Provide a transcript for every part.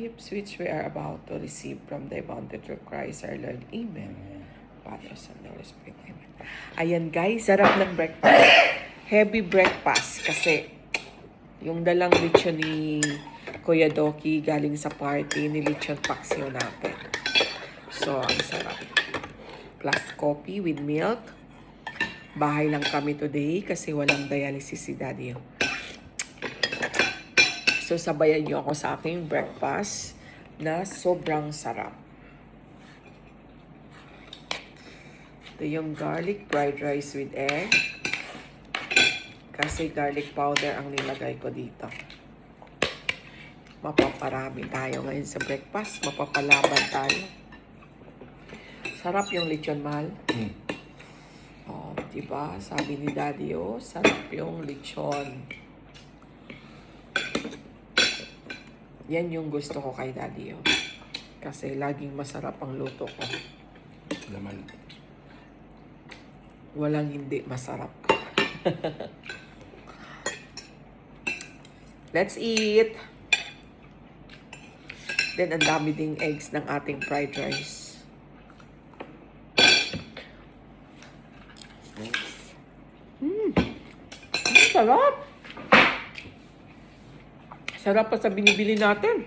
gifts which we are about to receive from the abundant through Christ our Lord. Amen. Father, Son, and Holy Spirit. Amen. Ayan guys, sarap ng breakfast. Heavy breakfast kasi yung dalang lechon ni Kuya Doki galing sa party ni lechon paksiw natin. So, ang sarap. Plus coffee with milk. Bahay lang kami today kasi walang dialysis si Daddy. So, sabayan niyo ako sa aking breakfast na sobrang sarap. Ito yung garlic fried rice with egg. Kasi garlic powder ang nilagay ko dito. Mapaparami tayo ngayon sa breakfast. Mapapalaban tayo. Sarap yung lechon, mahal. Oh, diba? Sabi ni Daddy, oh, sarap yung lechon. Yan yung gusto ko kay Daddy, oh. Kasi laging masarap ang luto ko. Laman. Walang hindi masarap. Let's eat! Then, ang dami ding eggs ng ating fried rice. Sarap! Sarap pa sa binibili natin.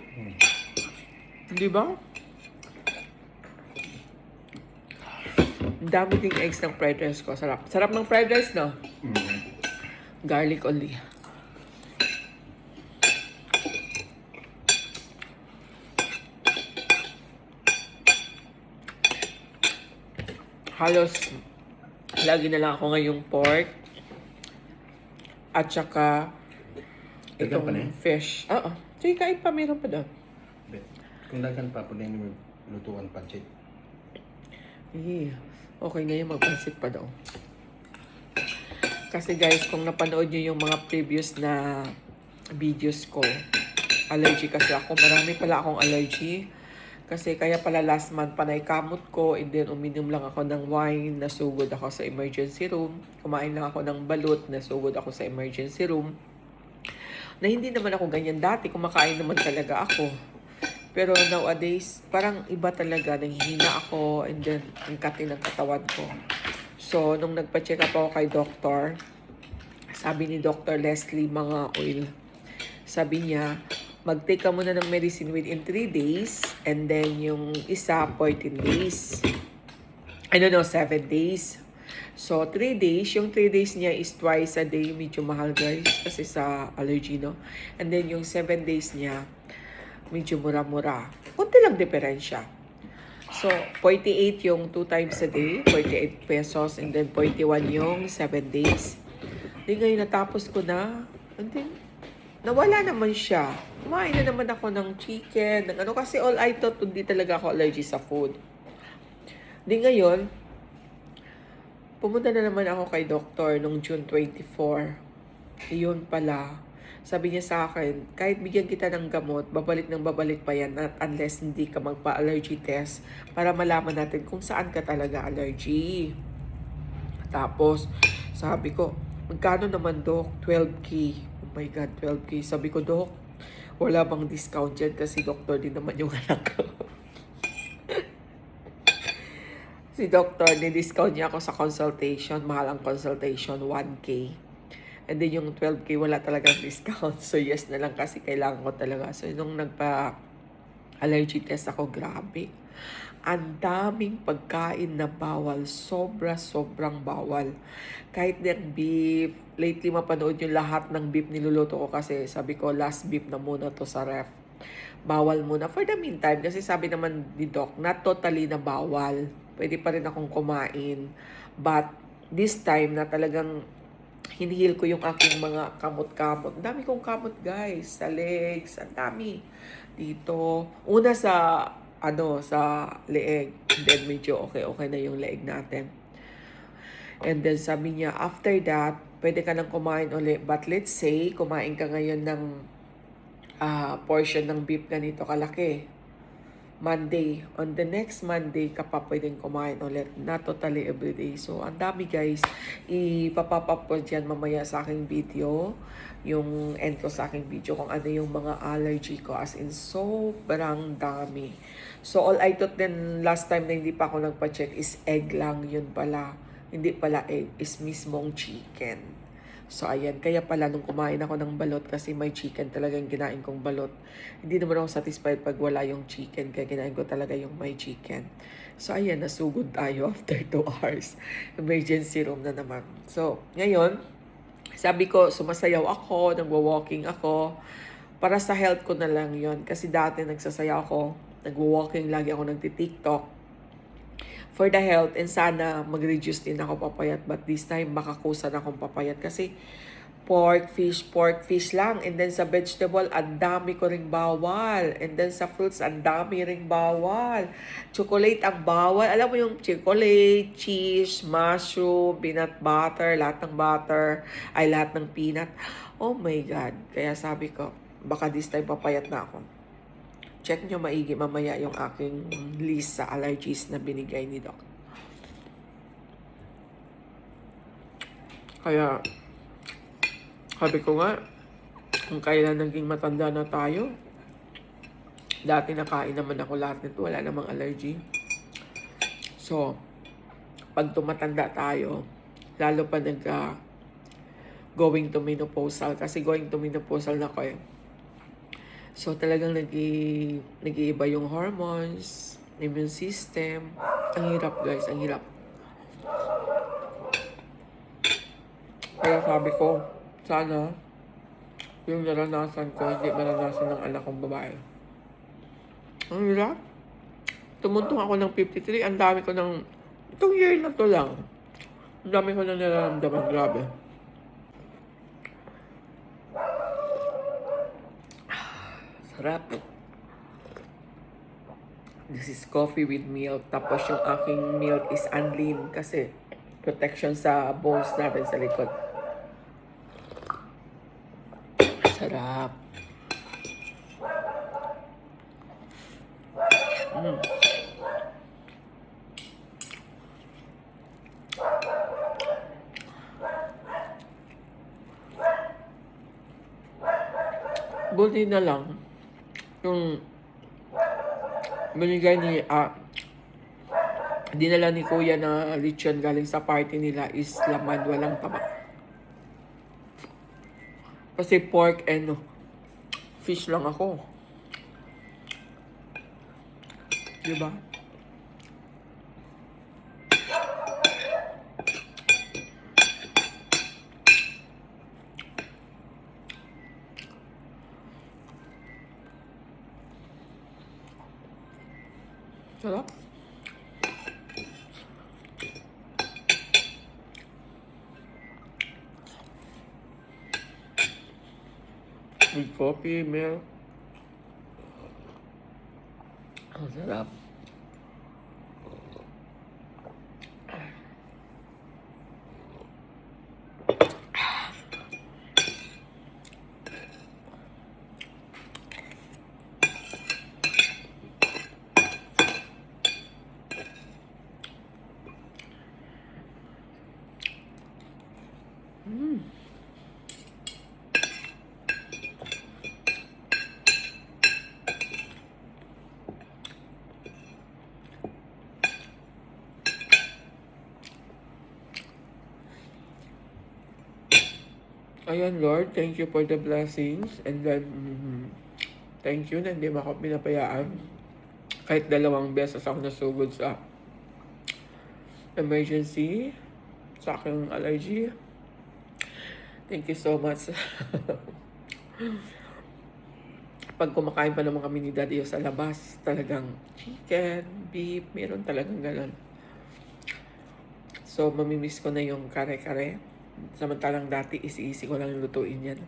Di ba? Ang dami ding eggs ng fried rice ko. Sarap. Sarap ng fried rice, no? Garlic only. Halos lagi na lang ako ngayong pork at saka Dagan pa na itong fish. Oo. Sige, kain pa. Meron pa doon. Kung dagan pa, pwede nyo lutuan pancit. Yeah. Okay, ngayon magpansit pa daw. Kasi guys, kung napanood nyo yung mga previous na videos ko, allergy kasi ako. Marami pala akong allergy. Kasi kaya pala last month panay kamot ko, and then uminom lang ako ng wine, nasugod ako sa emergency room. Kumain lang ako ng balut, nasugod ako sa emergency room. Na hindi naman ako ganyan dati, kumakain naman talaga ako. Pero nowadays, parang iba talaga, nanghihina ako, and then ang kati ng katawan ko. So, nung nagpa-check up ako kay doctor, sabi ni Dr. Leslie mga oil, sabi niya, mag-take ka muna ng medicine within 3 days, and then yung isa, 14 days. 7 days. So, 3 days. Yung 3 days niya is twice a day. Medyo mahal, guys, kasi sa allergy, no? And then yung 7 days niya, medyo mura-mura. Kunti lang diferensya. So, 48 yung 2 times a day, 48 pesos, and then 41 yung 7 days. Di ngayon natapos ko na, and then, nawala naman siya. Kumain na naman ako ng chicken, ng ano, kasi all I thought, hindi talaga ako allergy sa food. Di ngayon, pumunta na naman ako kay doctor nung June 24. Iyon pala. Sabi niya sa akin, kahit bigyan kita ng gamot, babalik pa yan at unless hindi ka magpa-allergy test para malaman natin kung saan ka talaga allergy. Tapos, sabi ko, magkano naman, Doc? 12K. Oh my God, 12K. Sabi ko, Doc, wala bang discount dyan kasi doktor din naman yung anak ko. Si doktor, ni-discount niya ako sa consultation. Mahal ang consultation, 1K. And then yung 12K, wala talagang discount. So yes na lang kasi kailangan ko talaga. So nung nagpa-allergy test ako, grabe. Ang daming pagkain na bawal. Sobrang bawal. Kahit ng beef, lately mapanood yung lahat ng beef niluluto ko kasi sabi ko, last beef na muna to sa ref. Bawal muna for the meantime kasi sabi naman ni Doc, not totally na bawal. Pwede pa rin akong kumain. But this time na talagang hinihil ko yung aking mga kamot-kamot. Ang dami kong kamot, guys. Sa legs. Ang dami. Dito. Una sa, sa leeg. And then medyo okay na yung leeg natin. And then sabi niya, after that, pwede ka nang kumain ulit. But let's say, kumain ka ngayon ng portion ng beef ganito kalaki. Monday. On the next Monday ka pa pwedeng kumain ulit. Not totally everyday. So, ang dami guys. Ipapop up ko dyan mamaya sa aking video. Yung end ko sa aking video kung ano yung mga allergy ko. As in, sobrang dami. So, all I thought then last time na hindi pa ako nagpa-check is egg lang. Yun pala. Hindi pala egg. Is mismong chicken. So, ayan. Kaya pala nung kumain ako ng balot kasi may chicken talagang kinain kong balot. Hindi naman ako satisfied pag wala yung chicken. Kaya kinain ko talaga yung may chicken. So, ayan. Nasugod tayo after 2 hours. Emergency room na naman. So, ngayon, sabi ko, sumasayaw ako, nagwa-walking ako. Para sa health ko na lang yon. Kasi dati nagsasayaw ako, nagwa-walking lagi ako, nagti-TikTok. For the health, and sana mag-reduce din ako papayat. But this time, makakusan akong papayat. Kasi pork, fish lang. And then sa vegetable, ang dami ko ring bawal. And then sa fruits, ang dami ring bawal. Chocolate, ang bawal. Alam mo yung chocolate, cheese, mushroom, peanut butter, lahat ng butter, ay lahat ng peanut. Oh my God. Kaya sabi ko, baka this time papayat na ako. Check nyo maigi mamaya yung aking list sa allergies na binigay ni Doc. Kaya, sabi ko nga, kung kailan naging matanda na tayo, dati nakain naman ako lahat nito, wala namang allergy. So, pag tumatanda tayo, lalo pa going to menopausal, kasi going to menopausal na ko eh. So, talagang nag-iiba yung hormones, immune system. Ang hirap, guys. Ang hirap. Kaya sabi ko, sana yung naranasan ko, hindi maranasan ng anak kong babae. Ang hirap. Tumuntong ako ng 53. Ang dami ko ng... Itong year na to lang. Ang dami ko na nararamdaman. Grabe. Sarap. This is coffee with milk. Tapos yung aking milk is unlean kasi protection sa bones natin sa likod. Sarap. Buti na lang yung binigay ni dinala ni Kuya na lechon galing sa party nila is laman, walang taba. Kasi pork and fish lang ako. Diba? Sarap. With coffee, milk. Ang sarap. Ayan, Lord, thank you for the blessings. And then, thank you na hindi mo ako pinapayaan. Kahit 2 beses ako nasugod sa emergency, sa aking allergy. Thank you so much. Pag kumakain pa naman kami ni Daddy sa labas, talagang chicken, beef, meron talagang ganun. So, mamimiss ko na yung kare-kare. Samantalang dati, isi-isi ko lang lutuin yan.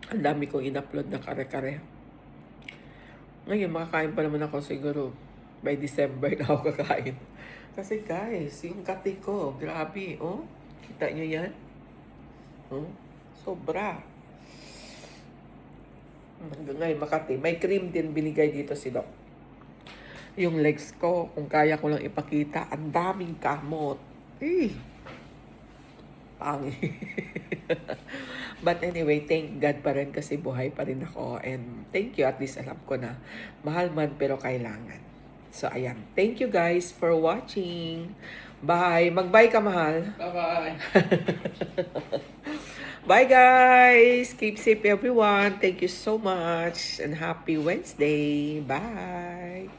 Ang dami kong in-upload na kare-kare. Ngayon, makakain pa naman ako siguro. By December na ako kakain. Kasi guys, yung kati ko, grabe, oh. Kita nyo yan? Oh, sobra. Hanggang ngayon, Makati. May cream din binigay dito si Doc. Yung legs ko, kung kaya ko lang ipakita, ang daming kamot. Eh, pangit. But anyway, thank God pa rin kasi buhay pa rin ako. And thank you, at least alam ko na mahal man pero kailangan. So ayan, thank you guys for watching. Bye. Mag-bye ka, mahal. Bye-bye! Bye guys. Keep safe everyone. Thank you so much and happy Wednesday. Bye.